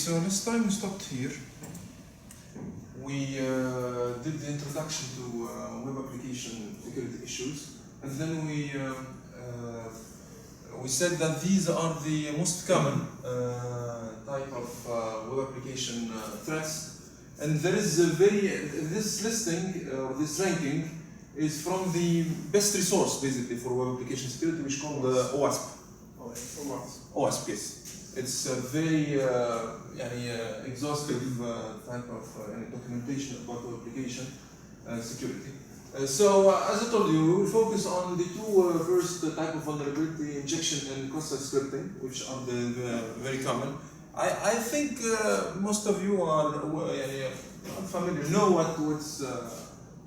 so last time we stopped here. We did the introduction to web application security issues, and then we said that these are the most common type of web application threats, and there is a this listing or this ranking is from the best resource basically for web application security, which is called OWASP. OWASP, yes. It's a very exhaustive type of documentation about web application security. So as I told you, we will focus on the two first type of vulnerability, injection and cross-site scripting, which are the very common. I think most of you are familiar, know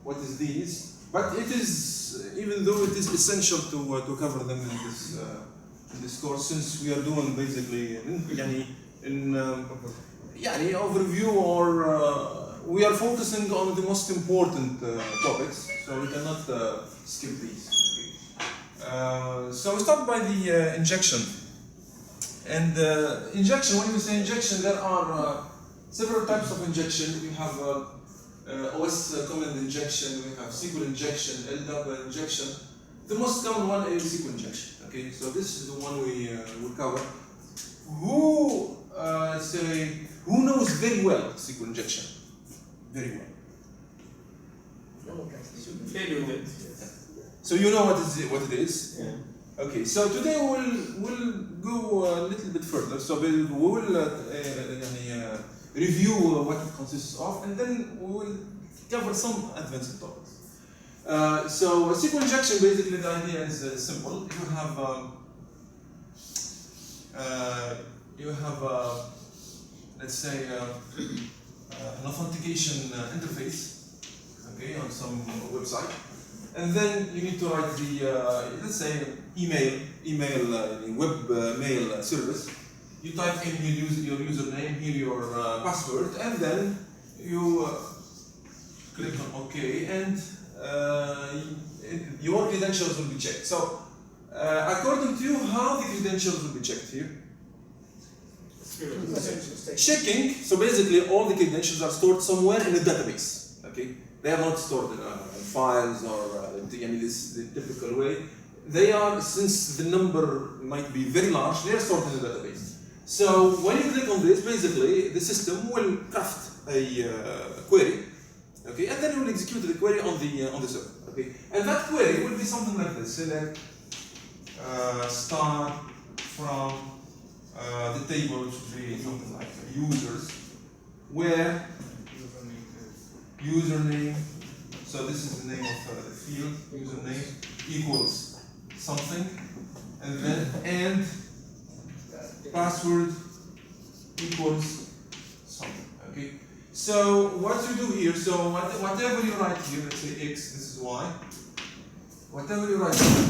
what is these, but it is, even though it is essential to cover them in this course, since we are doing basically overview, or we are focusing on the most important topics, so we cannot skip these. So we start by the injection. And injection, when we say injection, there are several types of injection. We have OS command injection, we have SQL injection, LW injection. The most common one is SQL injection. Okay, so this is the one we will cover. Who knows very well SQL injection? Very well. So you know what it is. Yeah. Okay, so today we'll go a little bit further. So we will review what it consists of, and then we will cover some advanced topics. So SQL injection, basically the idea is simple. You have let's say an authentication interface, okay, on some website, and then you need to write the let's say email web mail service. You type in your username, here your password, and then you click on OK, and your credentials will be checked. So, according to you, how the credentials will be checked here? Checking. So basically, all the credentials are stored somewhere in a database. Okay, they are not stored in files or the typical way. They are, since the number might be very large, they are stored in a database. So when you click on this, basically the system will craft a query. Okay, and then it will execute the query on the server. Okay, and that query will be something like this: select start from the table, which would be something like users, where username. So this is the name of the field. Username equals something, and then password equals something. Okay. So what you do here, so whatever you write here, let's say x, this is y. Whatever you write here,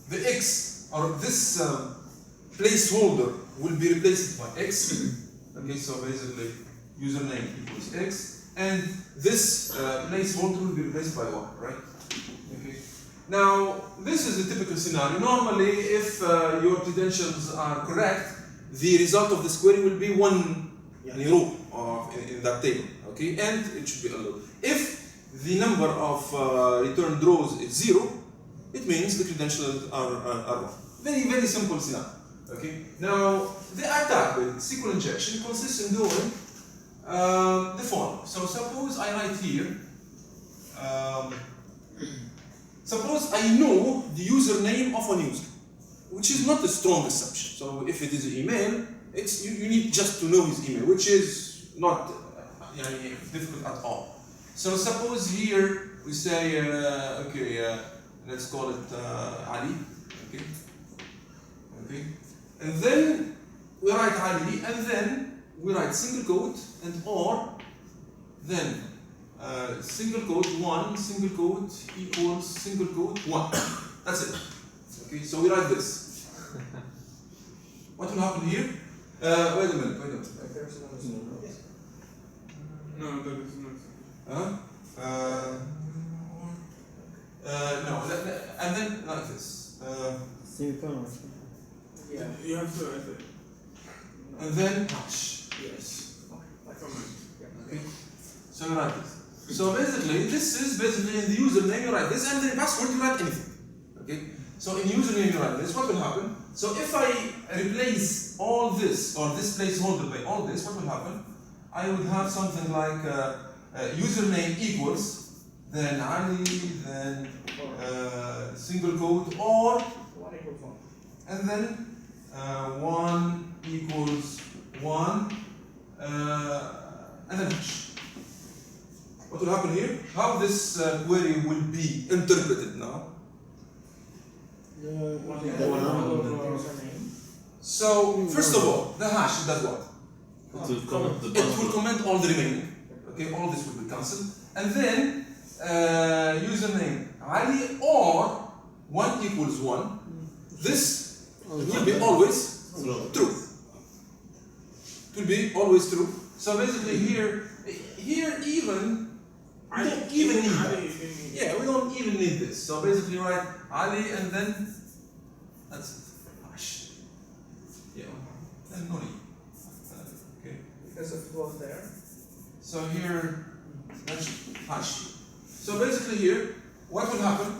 the x or this placeholder will be replaced by x. Okay, so basically username equals x, and this placeholder will be replaced by y, right? Okay. Now this is a typical scenario. Normally, if your credentials are correct, the result of this query will be one row in that table, okay, and it should be a loop. If the number of returned rows is 0, it means the credentials are wrong. Very, very simple scenario. Okay. Now the attack with SQL injection consists in doing the following. So suppose I write here. Suppose I know the username of an user, which is not a strong assumption. So if it is an email, you need just to know his email, which is not difficult at all. So suppose here we say, let's call it Ali. Okay, and then we write Ali, and then we write single quote and or, then single quote 1, single quote equals single quote 1. That's it. Okay, so we write this. What will happen here? Wait a minute. No, that is not. No, and then like this. Yeah. You have to write it. And then hash. Yes. So you write this. So basically, this is basically in the username you write this, and in the password you write anything. Okay. So in username you write this. What will happen? So if I replace all this or this placeholder by all this, what will happen? I would have something like username equals then Ali, then single quote or 1 equals 1. and then 1 equals 1 and then hash. What will happen here? How this query will be interpreted now? So first of all, the hash does what? It will comment all the remaining. Okay, all this will be cancelled, and then username Ali or 1 equals 1. This will be always true. It will be always true. So basically here even we don't even need that. Yeah, we don't even need this. So basically write Ali and then that's it. Hash. Yeah, and no need. Okay. Because if it was there. So here, that's hash. So basically here, what will happen?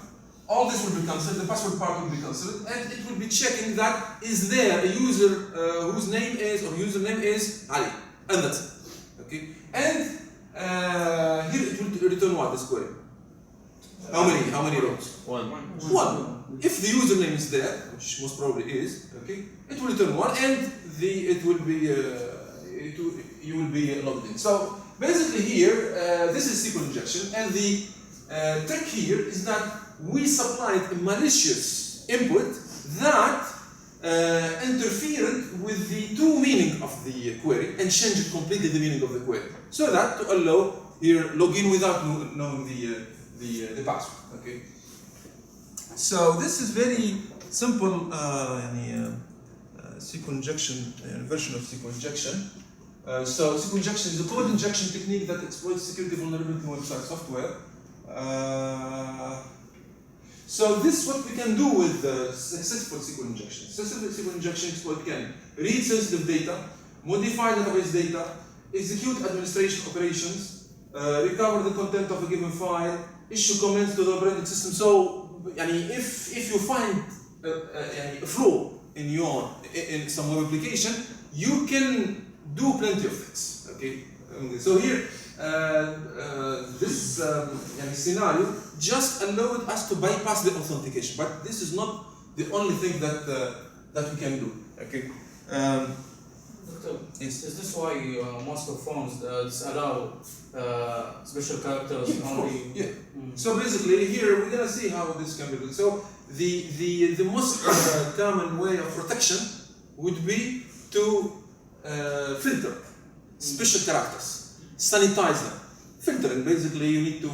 All this will be cancelled, the password part will be cancelled, and it will be checking that is there a user whose name is or username is Ali, and that's it. Okay, and here it will return what, this query? How many rows? One. If the username is there, which most probably is, okay, it will return 1, and you will be logged in. So basically here, this is SQL injection, and the trick here is that we supplied a malicious input that interfered with the true meaning of the query and changed completely the meaning of the query, so that to allow here login without knowing the password. Okay. So this is very simple SQL injection version of SQL injection. So SQL injection is a code injection technique that exploits security vulnerability in website software. So this is what we can do with successful SQL injection. Successful SQL injection is what can read sensitive data, modify database data, execute administration operations, recover the content of a given file, issue comments to the operating system. So if you find a flaw in some web application, you can do plenty of things. Okay. So here, this scenario just allowed us to bypass the authentication, but this is not the only thing that we can do. Okay. Doctor, yes. Is this why most of phones allow special characters only? Yeah. So basically, here we're gonna see how this can be done. So the most common way of protection would be to filter special characters, sanitize them. Filtering, basically, you need to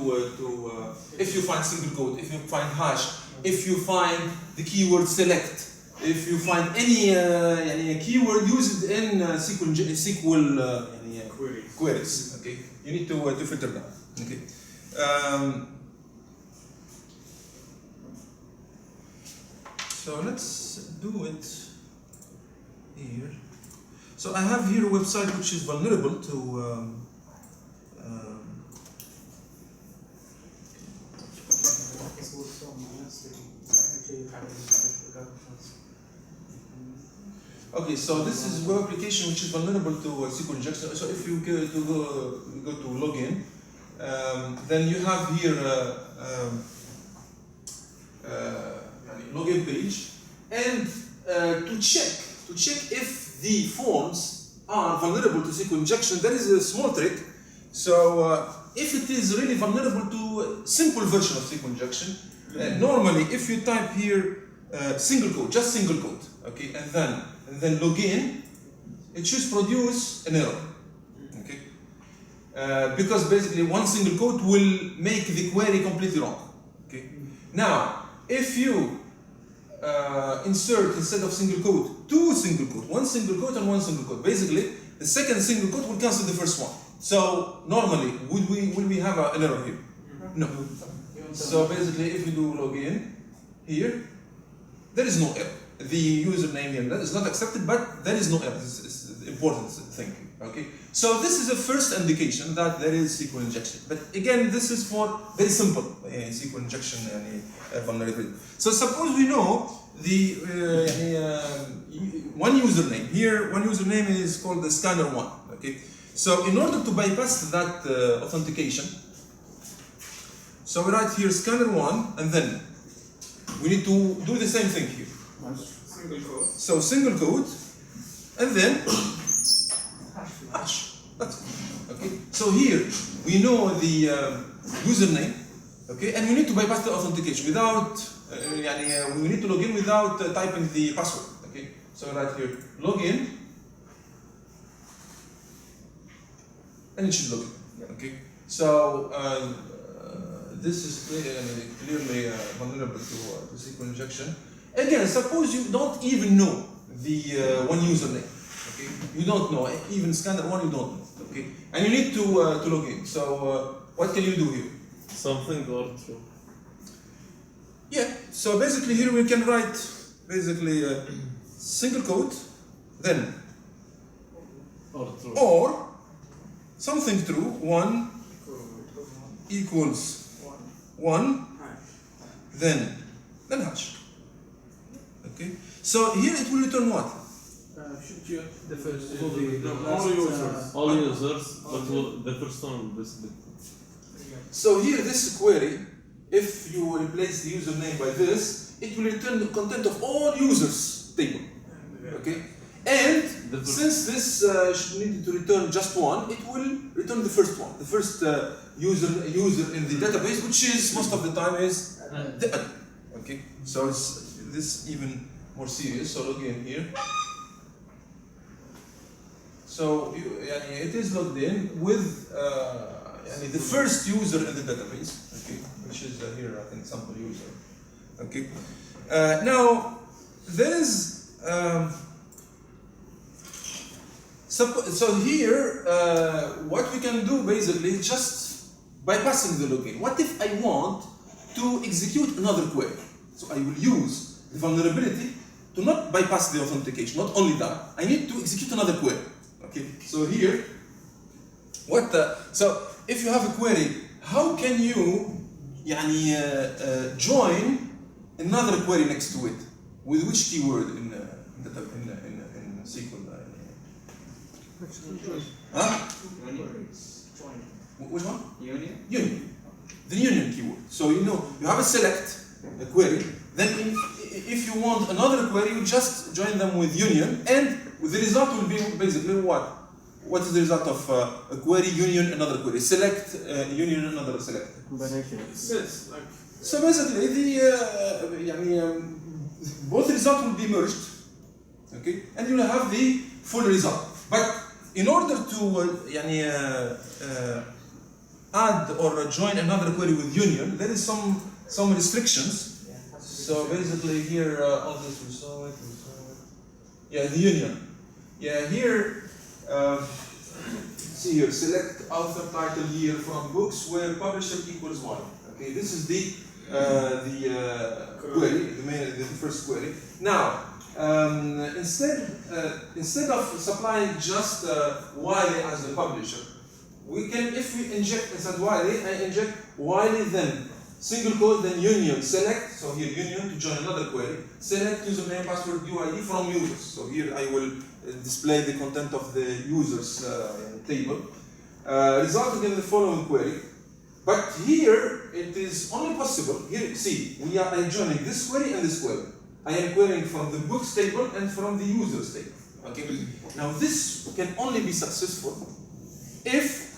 if you find single quote, if you find hash, if you find the keyword select, if you find any keyword used in SQL queries, okay, you need to filter them. Okay. So let's do it here. So I have here a website which is vulnerable to okay, so this is a web application which is vulnerable to SQL injection. So if you go to login, then you have here login page, and to check if the forms are vulnerable to SQL injection, there is a small trick. So if it is really vulnerable to a simple version of SQL injection, normally if you type here single quote, just single quote, okay, and then login, it should produce an error, okay, because basically one single quote will make the query completely wrong. Okay. Now, if you insert instead of single quote two single quote, one single quote and one single quote, basically the second single quote will cancel the first one. So normally, will we have an error here? No. So basically, if we do login here, there is no error. The username here that is not accepted, but there is no error. the important thing. Okay, so this is a first indication that there is SQL injection. But again, this is for very simple SQL injection vulnerability. So suppose we know the one username here. One username is called the scanner1. Okay, so in order to bypass that authentication, so we write here scanner1, and then we need to do the same thing here. Single quote. So single quote, and then hash. That's it. Okay. So here we know the username. Okay, and we need to bypass the authentication without. We need to log in without typing the password. Okay. So right here, login, and it should log in. Okay. So this is clearly vulnerable to SQL injection. Again, suppose you don't even know the one username. Okay, you don't know, even scanner1 you don't know. Okay, and you need to log in. So what can you do here? Something or true. Yeah. So basically here we can write basically single quote, then Or true. or something true. 1 equals 1, then hash. Okay. So here it will return what? Should you the first all users. All users, but the first one will be So here this query, if you replace the username by this, it will return the content of all users table. Okay? And since this should need to return just one, it will return the first one, the first user in the database, which is most of the time is the admin. Okay? So it's this even more serious. So log in here. So it is logged in with the first user in the database, okay, which is here I think sample user. Okay. Now there is so here what we can do basically is just bypassing the login. What if I want to execute another query? So I will use the vulnerability to not bypass the authentication. Not only that, I need to execute another query. Okay, so here, so if you have a query, how can you join another query next to it? With which keyword in SQL? Huh? Which one? Union. Union. The union keyword. So you have a select, a query, then if you want another query, you just join them with union, and the result will be basically what? What is the result of a query union another query? Select union another select. Combination. Yes, like So basically, both results will be merged, okay, and you will have the full result. But in order to add or join another query with union, there is some restrictions. So basically here, all this we saw it. Yeah, the union. Yeah, here, see here, select author title year from books where publisher equals 1. Okay, this is the query, the first query. Now, instead of supplying just Wiley as the publisher, we can, if we inject inside Wiley, I inject Wiley then single quote, then union, select, so here union to join another query, select username, password, UID from users. So here I will display the content of the users table, resulting in the following query. But here it is only possible, here see, I am joining this query and this query. I am querying from the books table and from the users table. Okay. Now this can only be successful if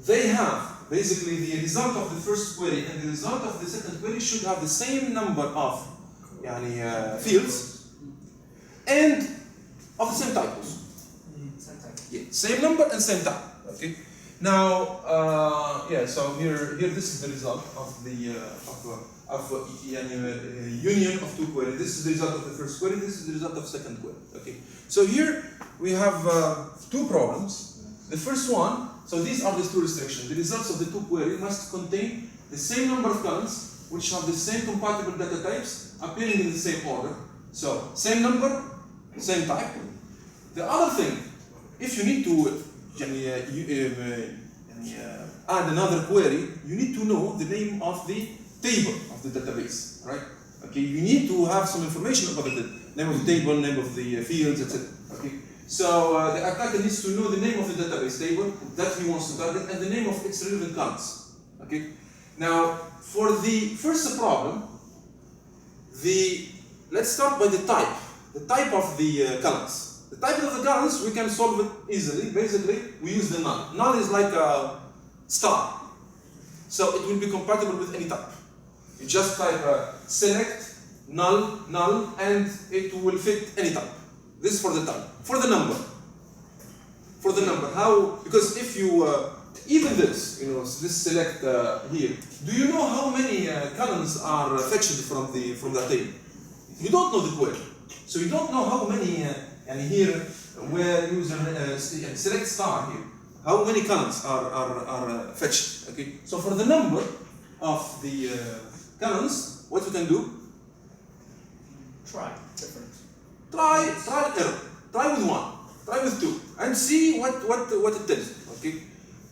they have basically the result of the first query and the result of the second query should have the same number of fields and of the same types. Yeah, same number and same type. Okay. Now, so here this is the result of the union of two queries. This is the result of the first query. This is the result of the second query. Okay. So here we have two problems. The first one. So these are the two restrictions. The results of the two queries must contain the same number of columns, which have the same compatible data types, appearing in the same order. So same number, same type. The other thing, if you need to add another query, you need to know the name of the table of the database, right? Okay, you need to have some information about the name of the table, name of the fields, etc. Okay, so the attacker needs to know the name of the database table that he wants to target and the name of its relevant columns. Okay, now for the first problem, let's start by the type of the columns. The type of the columns, we can solve it easily. Basically, we use the null. Null is like a star, so it will be compatible with any type. You just type select null, and it will fit any type. This is for the type. For the number, how? Because if you even this, this select here. Do you know how many columns are fetched from the table? You don't know the query, so you don't know how many. And here, where user select star here, how many columns are fetched? Okay, so for the number of the columns, what you can do? Try different. Try error. Try with 1. Try with 2, and see what it tells. Okay.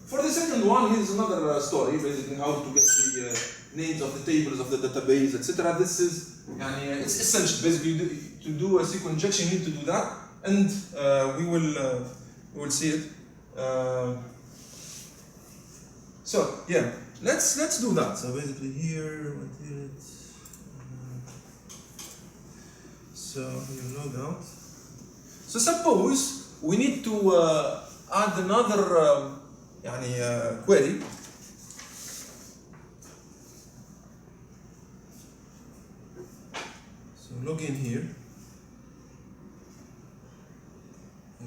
For the second one, here's another story. Basically, how to get the names of the tables of the database, etc. This is it's essential. Basically, to do a SQL injection, you need to do that, and we will see it. So yeah, let's do that. So basically here, so you log out. So suppose we need to add another query. So log in here.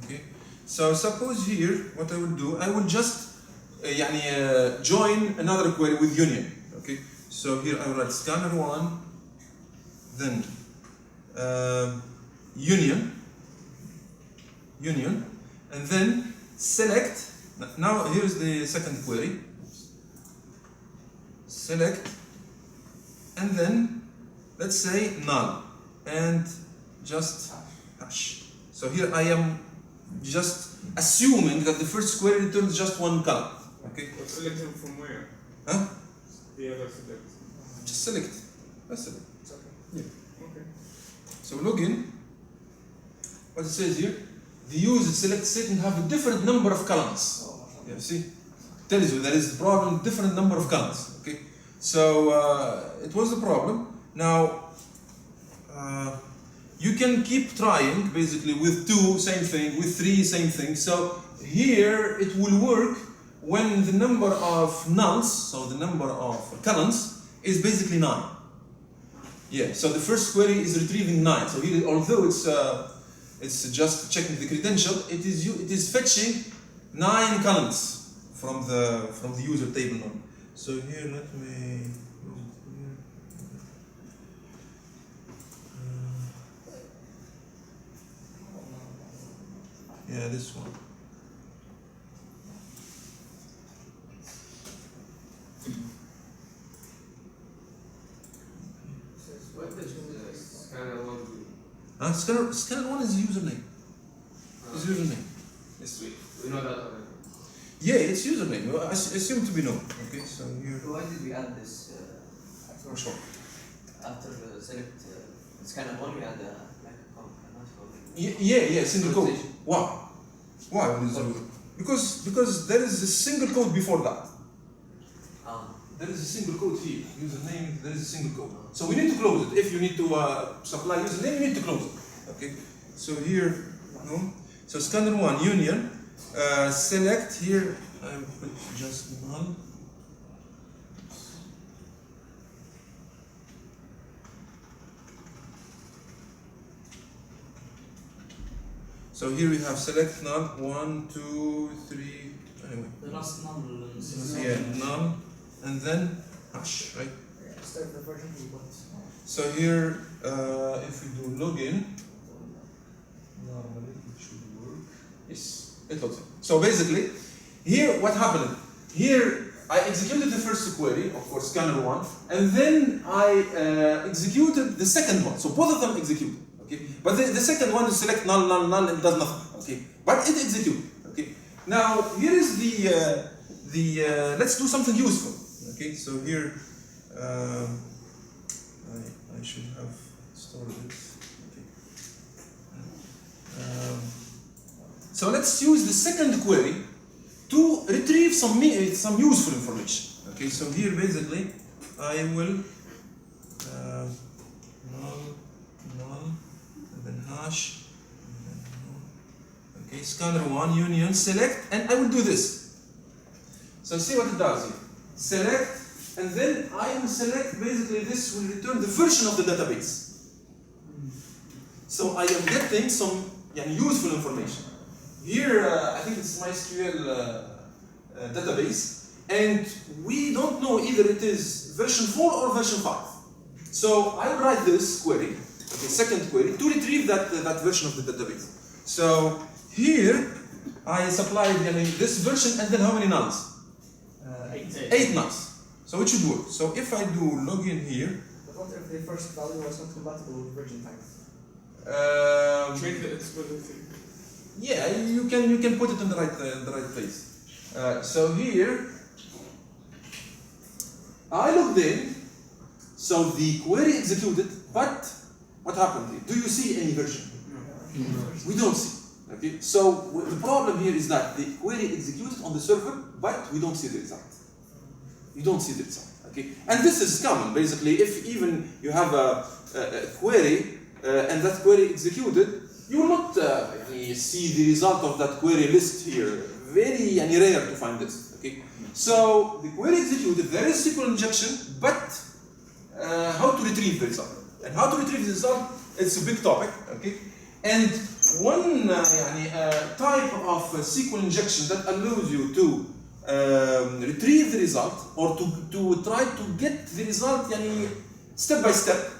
Okay. So suppose here, what I will do, I will just join another query with union. Okay. So here I will write scanner 1, then union, and then select. Now here's the second query. Select, and then let's say null, and just hash. So here I am just assuming that the first query returns just one column. Okay. But selecting from where? Huh? The other select. Just select. That's it. It's okay. Yeah. Okay. So login. What it says here? The user select statement have a different number of columns. Yeah, see, tells you there is a problem, different number of columns. Okay, so it was a problem. Now you can keep trying, basically with 2, same thing, with 3, same thing. So here it will work when the number of nulls, so the number of columns, is basically 9. Yeah, so the first query is retrieving 9. So here, although it's just checking the credential, it is fetching 9 columns from the user table node. So here, let me. Yeah, this one. What does scanner 1 do? Scanner 1 is username. It's username. Yes, we know that already. Yeah, it's username. I assume to be no. Okay, so here. Why did we add this? Sure. After the select scanner 1, we add Yeah, single code. Why? Why? Because there is a single code before that. There is a single code here. Username, there is a single code. So we need to close it. If you need to supply username, you need to close it. Okay. So here, no. So scanner 1 union. Select here. I put just null. So here we have select null 1, 2, 3. Anyway. The last null. Yeah, null, and then hash, right? Yeah, start the version we want. So here, if we do login, normally it should work. Yes, it looks. So basically, here what happened? Here I executed the first query, of course, scanner 1, and then I executed the second one. So both of them executed. Okay, but the second one is select null, it does nothing. Okay, but it executes. Okay. Now here is let's do something useful. Okay, so here I should have stored this. Okay. So let's use the second query to retrieve some useful information. Okay, so here basically I will null, and then hash, and then null. Okay, scanner1 union select, and I will do this. So see what it does here. Select, and then I will select, basically this will return the version of the database. So I am getting some useful information. Here, I think it's MySQL database, and we don't know either it is version 4 or version 5. So I will write this query, okay, second query, to retrieve that version of the database. So here, I supplied this version, and then how many nulls? 8 nulls. So it should work. So if I do login here, But what if the first value was not compatible with version type? Check the explicit. yeah, you can put it in the right place. So here, I logged in. So the query executed, but what happened here? Do you see any version? No. We don't see. Okay. So the problem here is that the query executed on the server, but we don't see the result. You don't see the result. Okay. And this is common. Basically, if even you have a query and that query executed, you will not see the result of that query list here. Very rare to find this. Okay. So the query executed, there is SQL injection, but how to retrieve the result? And how to retrieve the result? It's a big topic. Okay. And one type of SQL injection that allows you to retrieve the result or to try to get the result step by step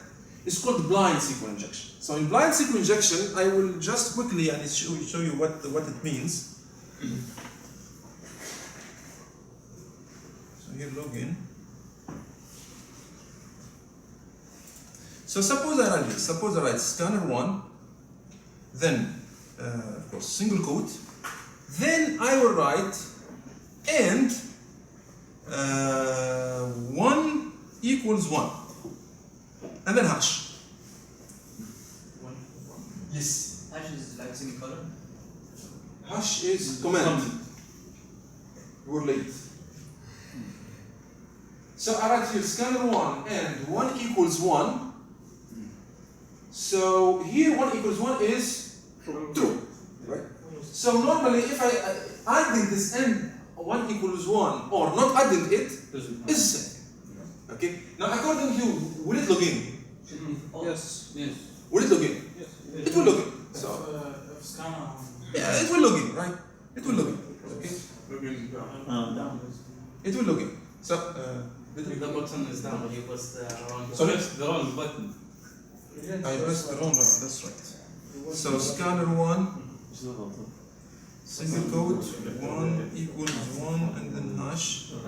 is called blind SQL injection. So in blind SQL injection, I will just quickly show you what it means. So here login. So suppose I run this. Suppose I write scanner1, then of course single quote. Then I will write and 1 equals 1, and then hash. Yes. Hash is like semicolon. Hash is command. You were late. So I write here scanner1 and 1 equals 1. So here 1 equals 1 is true, right? So normally if I adding this and 1 equals 1 or not adding it is the same. Okay. Now according to you, will it log in? Yes. Yes. Will it log in? Yes. It will log in. So Scanner. yeah, it will log in, right? It will log in. Okay. Login down. down. It will log in. So The button is down, you press the wrong So button. The wrong button. I pressed the wrong button. That's right. So scanner1. Single quote 1 equals 1 and then hash and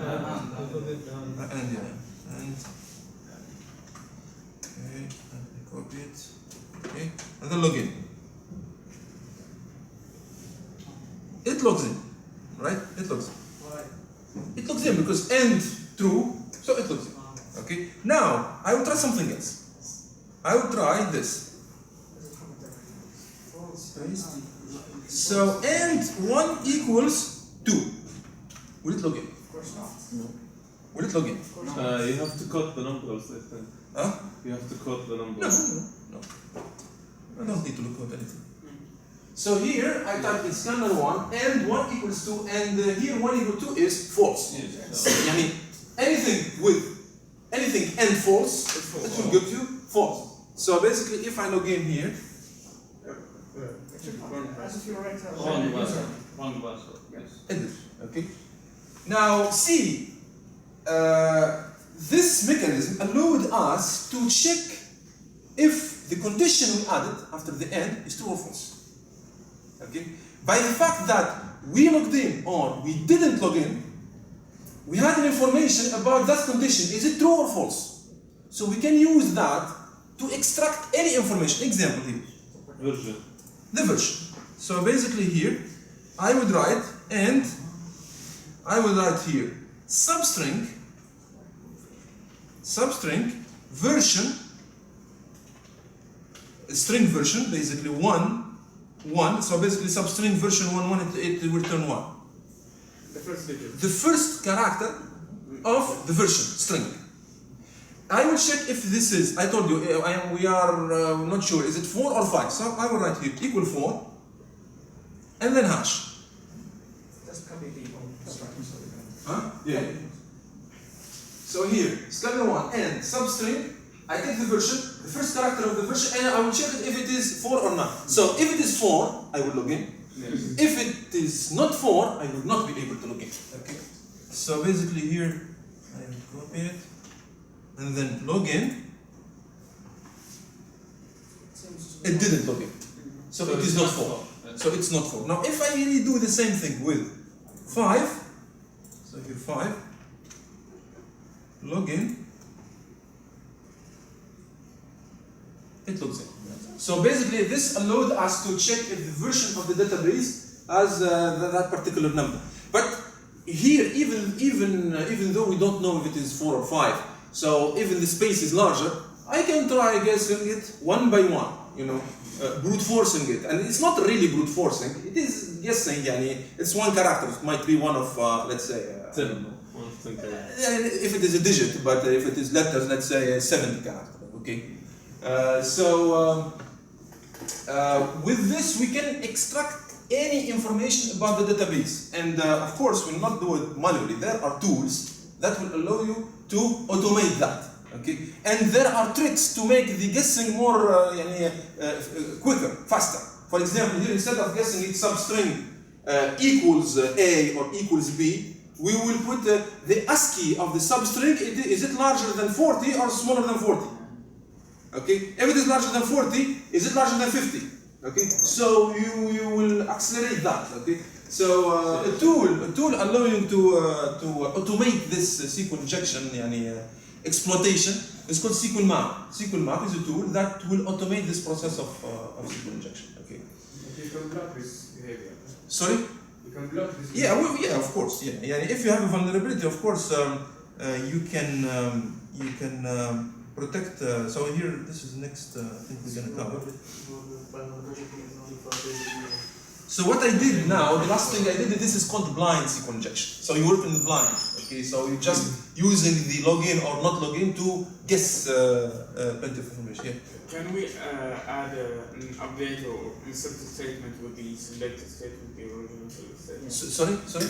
okay, and I copy it, okay, and then login. It logs in, right? It logs in. Why? It logs in because end true, so it logs in. Okay. Now I will try something else. I will try this. So and 1 equals 2. Will it log in? Of course not. Will it log in? You have to cut the numbers, I think. Huh? You have to cut the No, numbers. no. I don't need to look at anything. So here I type in scanner1 and 1 equals 2, and here 1 equals 2 is false. Yani anything and false, it will give you false. So basically if I log in here, As if you're right. Wrong button. Wrong button. Yes. enter, okay? Now see, this mechanism allowed us to check if the condition we added after the end is true or false. Okay? By the fact that we logged in or we didn't log in, we had an information about that condition. Is it true or false? So we can use that to extract any information. Example here. Version. The version. So basically here, I would write here substring version, string version, basically 1. So basically substring version 1 it will return 1. The first digit. The first character of the version string. I will check if this is, I told you, we are not sure, is it 4 or 5? So I will write here equal 4 and then hash. Just copy the construction so we can. Huh? Yeah. So here, scalar 1 and substring, I take the version, the first character of the version, and I will check it if it is 4 or not. So if it is 4, I will log in. Yes. If it is not 4, I will not be able to log in. Okay. So basically here, I will copy it and then log in. It didn't log in. So it is not 4. So it's not 4. Now if I really do the same thing with 5, so here 5, log in, it logs in. So basically this allowed us to check if the version of the database has that particular number. But here, even though we don't know if it is 4 or 5, so even the space is larger, I can try guessing it one by one, brute forcing it. And it's not really brute forcing, it is guessing, it's one character, it might be one of, let's say, 7. if it is a digit, but if it is letters, let's say 70 characters, okay? With this, we can extract any information about the database. And of course, we'll not do it manually. There are tools that will allow you to automate that. Okay? And there are tricks to make the guessing more quicker, faster. For example, here instead of guessing it substring equals A or equals B, we will put the ASCII of the substring. Is it larger than 40 or smaller than 40? Okay, if it is larger than 40, is it larger than 50? Okay, so you will accelerate that. Okay, so a tool allowing you to automate this SQL injection exploitation is called SQL Map. SQL Map is a tool that will automate this process of SQL injection. Okay. You can block this behavior. Sorry? You can block this. Yeah, of course. Yeah. If you have a vulnerability, of course, you can protect. So here, this is the next thing we're gonna cover. So what I did now, the last thing I did, this is called blind SQL injection. So you work in the blind. Okay, so you're just using the login or not login to guess plenty of information. Yeah. Can we add an update or insert a statement with the selected statement, the original statement? Sorry?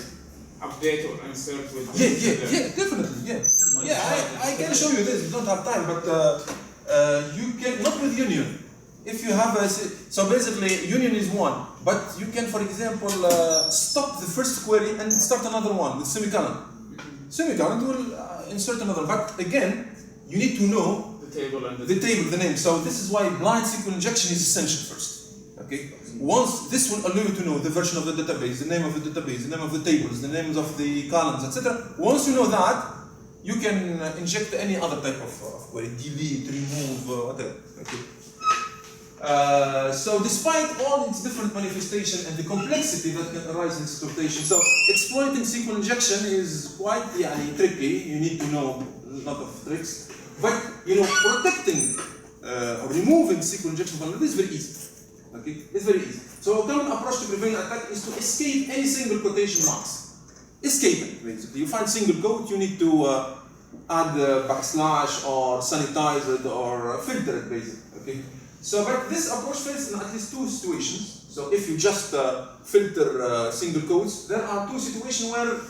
Update or insert with the Yeah, definitely, yeah. Yeah, I can show you this, we don't have time, but you can, not with union. If you have so basically union is one, but you can, for example, stop the first query and start another one with semicolon. Semicolon will insert another, but again, you need to know the table and the name. So this is why blind SQL injection is essential first. Okay. Once this will allow you to know the version of the database, the name of the database, the name of the tables, the names of the columns, etc. Once you know that, you can inject any other type of query, delete, remove, whatever. Okay. So despite all its different manifestation and the complexity that can arise in exploitation, so exploiting SQL injection is quite tricky. You need to know a lot of tricks. But protecting or removing SQL injection vulnerability is very easy. Okay, it's very easy. So a common approach to prevent attack is to escape any single quotation marks. Escape it, basically. You find single quote, you need to add backslash or sanitize it or filter it, basically. Okay. So, but this approach fails in at least two situations. So, if you just filter single quotes, there are two situations where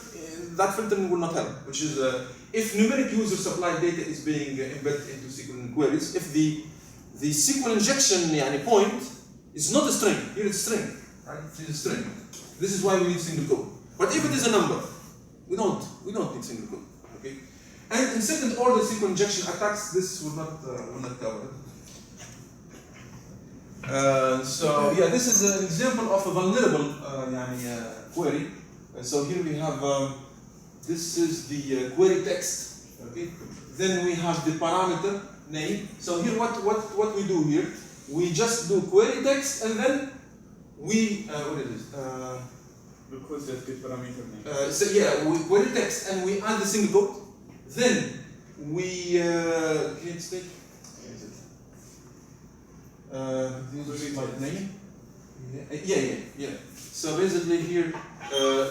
that filtering will not help. Which is if numeric user supplied data is being embedded into SQL queries, if the SQL injection point is not a string, here it's string, right? It's a string. This is why we need single quote. But if it is a number, we don't need single quote. Okay. And in second order SQL injection attacks, this will not cover it. So yeah, this is an example of a vulnerable query. So here we have this is the query text. Okay. Then we have the parameter name. So here what we do here, we just do query text and then what is it? Because that's the parameter name. So yeah, we query text and we add the single quote. Then we create state. This is my name. Yeah. So basically here,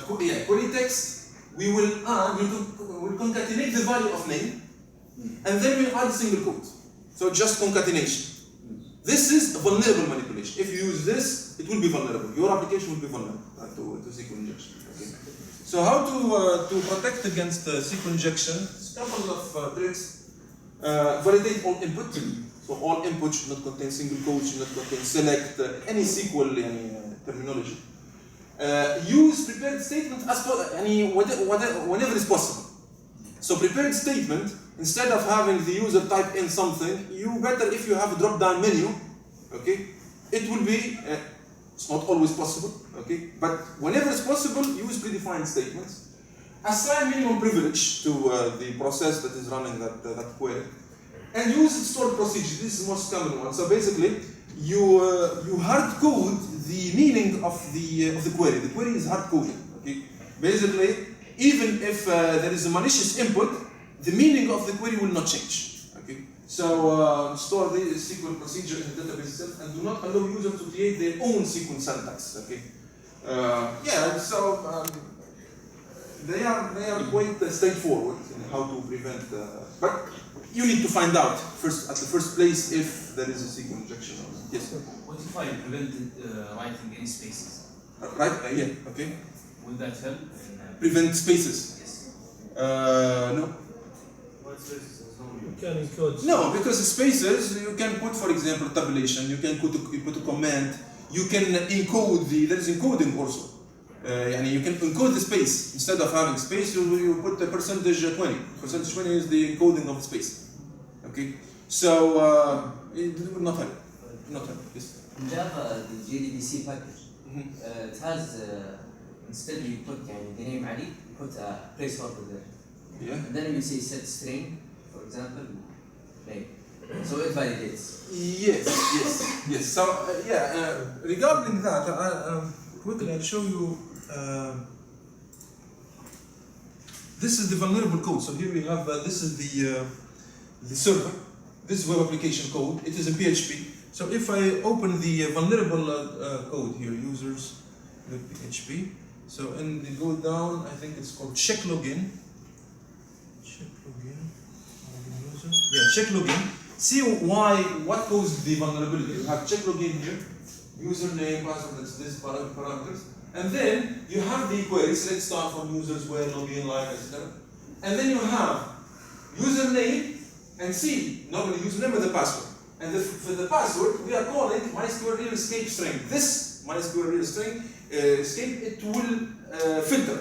query text. We will we'll concatenate the value of name, and then we add a single quote. So just concatenation. This is a vulnerable manipulation. If you use this, it will be vulnerable. Your application will be vulnerable to SQL injection. Okay. So how to protect against SQL injection? A couple of tricks. Validate all input. So all input should not contain single quote, should not contain select, any SQL terminology. Use prepared statement as whenever is possible. So prepared statement, instead of having the user type in something, you better if you have a drop-down menu, okay, it will be, it's not always possible, okay, but whenever it's possible, use predefined statements. Assign minimum privilege to the process that is running that query, and use stored procedure. This is the most common one. So basically, you hard code the meaning of the query. The query is hard coded. Okay, basically, even if there is a malicious input, the meaning of the query will not change. Okay, so store the SQL procedure in the database itself, and do not allow users to create their own SQL syntax. Okay, they are quite straightforward in how to prevent, but you need to find out first at the first place if there is a SQL injection. Yes. What if I prevented writing any spaces? Right? Yeah. Okay. Will that help? Prevent spaces? Yes. No. What spaces? You can encode. No, because spaces you can put, for example, tabulation. You can put a comment. You can encode there is encoding also. You can encode the space instead of having space. You put the percentage 20. Percentage 20 is the encoding of the space. Okay. So it will not help. Not help. Yes. In Java, the JDBC package, it has instead you put the name Ali, you put a placeholder there. Yeah. And then you say set string, for example, name. So it validates. Yes. So regarding that, quickly I'll show you. This is the vulnerable code. So here we have this is the server. This is web application code. It is in PHP. So if I open the vulnerable code here, users PHP. So and they go down. I think it's called check login. Check login. Yeah, check login. See what caused the vulnerability. You have check login here, username, password, that's this parameters, and then you have the query, select star from users where login, live, etc. And then you have username and see normally username and the password. And for the password, we are calling MySQL real escape string. This MySQL real string escape, it will filter.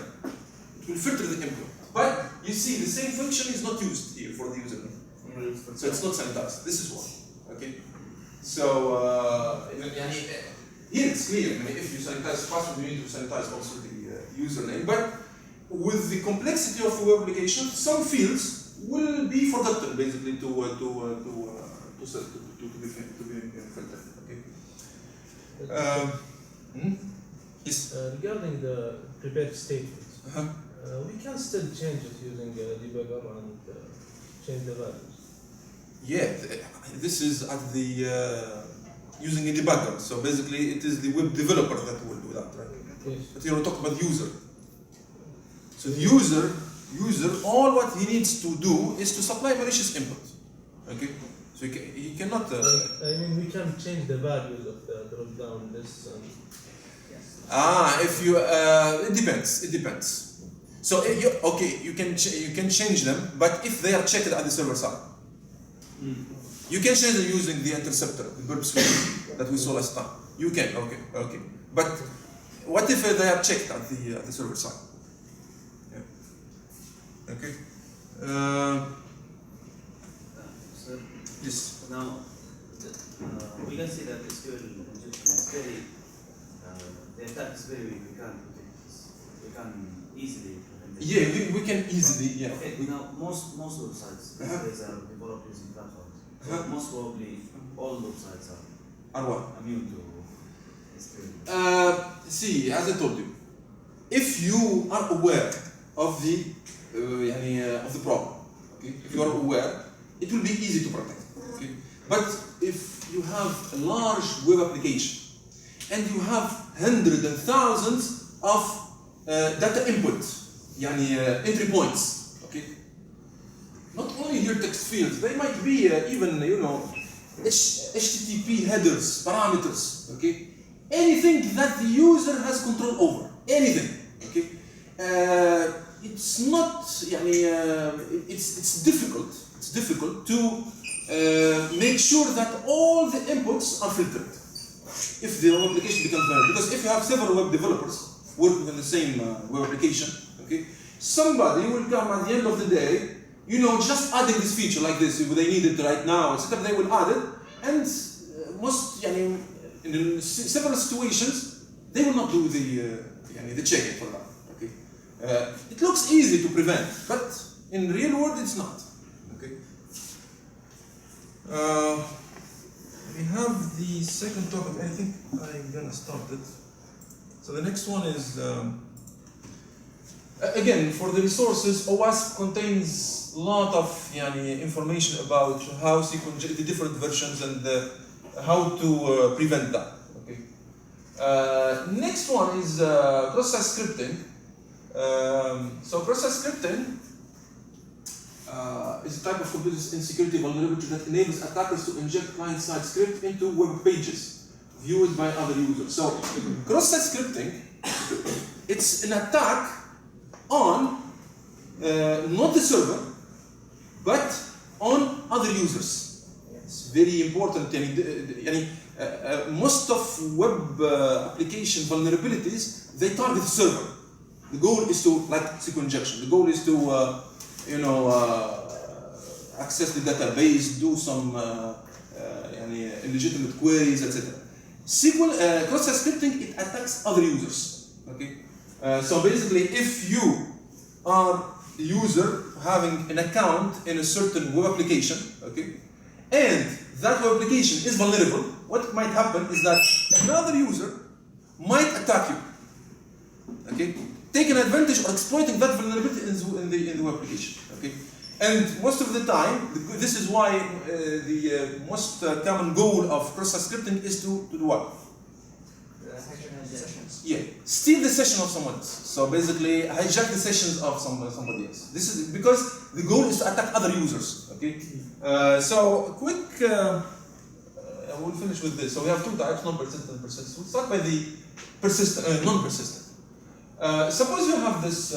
It will filter the input. But you see, the same function is not used here for the username. So it's not sanitized. This is why. Okay. So here it's clear. If you sanitize the password, you need to sanitize also the username. But with the complexity of the web application, some fields will be forgotten basically to be filtered. Okay. Yes. Regarding the prepared statements, we can still change it using debugger and change the values. Yeah, this is at the using a debugger. So basically, it is the web developer that will do that, right? Yes. But here we talk about user. So the user, all what he needs to do is to supply malicious input. Okay, so he cannot. I mean, we can change the values of the drop down this. If you, it depends. So you can change them, but if they are checked at the server side. You can change them using the interceptor, the burp switch that we saw last time. You can, okay. But what if they are checked at the server side? Yeah. Okay. Sir, Yes. now we can see that SQL injection is very, the attack is very weak. We can easily prevent it. Yeah, we can easily, yeah. Okay, now most websites these days are developed using platforms. So most probably all websites are Are what? immune to See, as I told you, if you are aware of the of the problem, okay? If you are aware, it will be easy to protect. Okay? But if you have a large web application and you have hundreds and thousands of data input, entry points, okay? Not only your text fields, they might be even HTTP headers, parameters, okay? Anything that the user has control over, anything, okay? It's not, it's difficult. It's difficult to make sure that all the inputs are filtered. If the web application becomes valid, because if you have several web developers working on the same web application, okay, somebody will come at the end of the day, just adding this feature like this, if they need it right now, etc. They will add it, and in several situations, they will not do the checking for that. Okay, it looks easy to prevent, but in the real world, it's not. Okay. We have the second topic. I think I'm gonna start it. So the next one is again for the resources. OWASP contains a lot of information about how SQL inject the different versions and how to prevent that. Okay. Next one is cross-site scripting. So cross-site scripting is a type of computer insecurity vulnerability that enables attackers to inject client-side script into web pages viewed by other users. So cross-site scripting, it's an attack on not the server, but on other users. It's very important. Most of web application vulnerabilities, they target the server. The goal is to, like SQL injection, the goal is to access the database, do some illegitimate queries, etc. SQL cross-site scripting, it attacks other users. Okay, so basically, if you are a user having an account in a certain web application, okay, and that web application is vulnerable, what might happen is that another user might attack you. Okay, taking advantage or exploiting that vulnerability in the web application. Okay, and most of the time, this is why the most common goal of cross-site scripting is to do what? Yeah, steal the session of someone else. So basically, hijack the sessions of somebody else. This is because the goal is to attack other users. Okay, so quick. We'll finish with this. So we have two types: non-persistent and persistent. We'll start by the persistent, non-persistent. Suppose you have this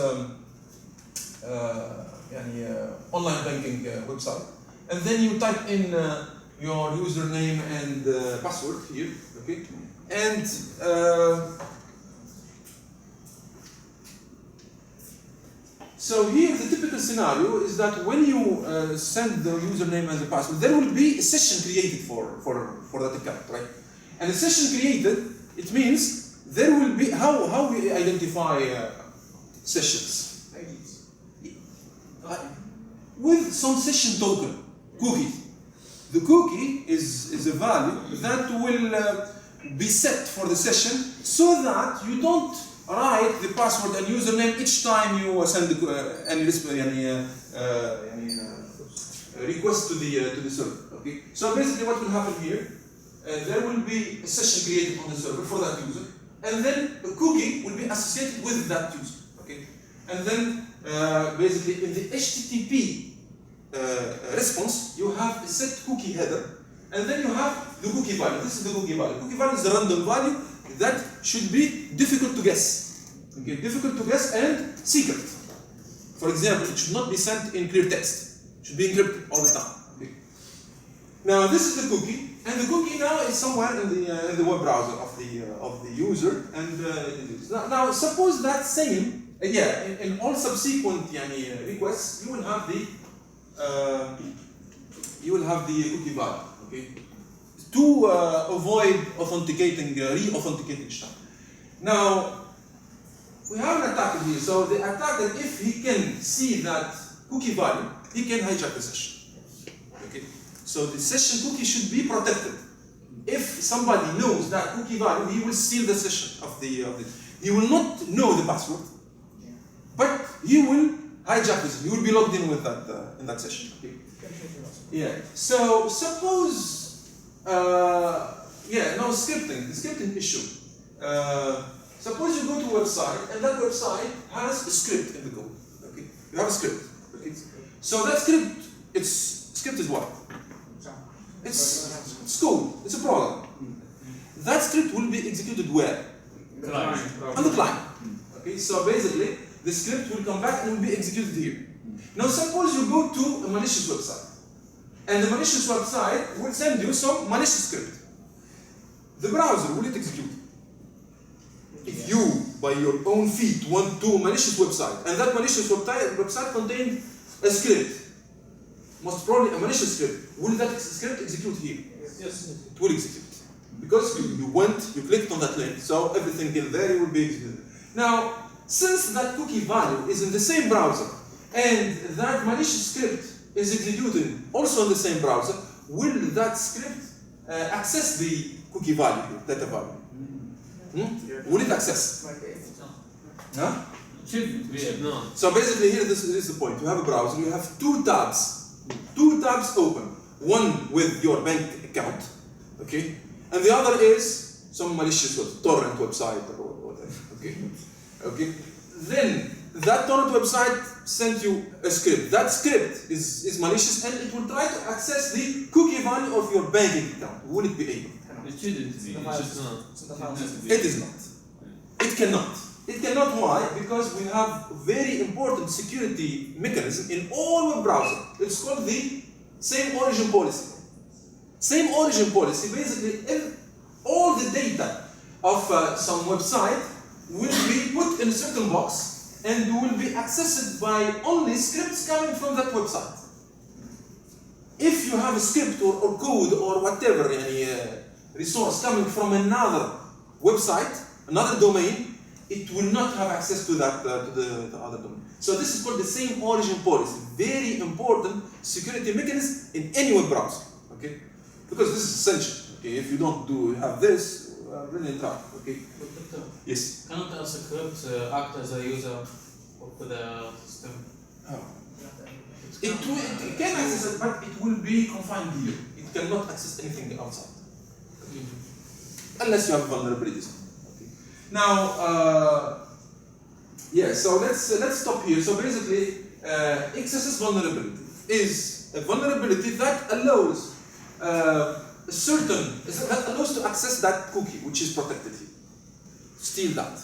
online banking website, and then you type in your username and password here, okay? And so here the typical scenario is that when you send the username and the password, there will be a session created for that account, right? And a session created, it means there will be, how we identify sessions? With some session token, cookie. The cookie is a value that will be set for the session so that you don't write the password and username each time you send any request to the server. Okay. So basically, what will happen here? There will be a session created on the server for that user, and then a cookie will be associated with that user. Okay. And then basically in the HTTP response, you have a set cookie header, and then you have the cookie value. This is the cookie value. Cookie value is the random value that should be difficult to guess. Okay, difficult to guess and secret. For example, it should not be sent in clear text. It should be encrypted all the time. Okay. Now this is the cookie, and the cookie now is somewhere in the web browser of the user. And now suppose that same in all subsequent requests you will have the cookie value. Okay. To avoid authenticating, re-authenticating stuff. Now, we have an attacker here. So the attacker, if he can see that cookie value, he can hijack the session. Okay. So the session cookie should be protected if somebody knows that cookie value, he will steal the session of the. He will not know the password, but he will hijack this. He will be logged in with that in that session. Okay. Yeah. So suppose, now scripting. The scripting issue. Suppose you go to a website and that website has a script in the code. Okay. You have a script. Okay. So that script is what? It's code. It's a program. That script will be executed where? On the client. Okay. So basically, the script will come back and will be executed here. Now suppose you go to a malicious website, and the malicious website will send you some malicious script. The browser, will it execute? If you, by your own feet, went to a malicious website, and that malicious website contained a script, most probably a malicious script, will that script execute here? Yes. It will execute. Because you clicked on that link, so everything in there will be executed. Now, since that cookie value is in the same browser, and that malicious script is executing also in the same browser, will that script access the cookie value, data value? Will it access? Huh? No. So basically here, this is the point. You have a browser, you have two tabs open. One with your bank account, okay? And the other is some malicious torrent website or whatever, okay? Okay? Then that torrent website sent you a script. That script is malicious and it will try to access the cookie value of your banking account. Will it be able? It shouldn't be. It should not. It is not. It cannot. It cannot. Why? Because we have very important security mechanism in all web browsers. It's called the same origin policy. Same origin policy. Basically, all the data of some website will be put in a certain box and will be accessed by only scripts coming from that website. If you have a script or code or whatever, any resource coming from another website, another domain, it will not have access to that to the other domain. So this is called the same origin policy. Very important security mechanism in any web browser. Okay, because this is essential. Okay, if you don't have this, really in trouble. Okay. Yes. Cannot a script act as a user of the system? Oh. It can access it, but it will be confined here. It cannot access anything outside. Okay. Unless you have vulnerabilities. Okay. Now, so let's stop here. So basically, XSS vulnerability is a vulnerability that allows that allows to access that cookie which is protected here. Steal that.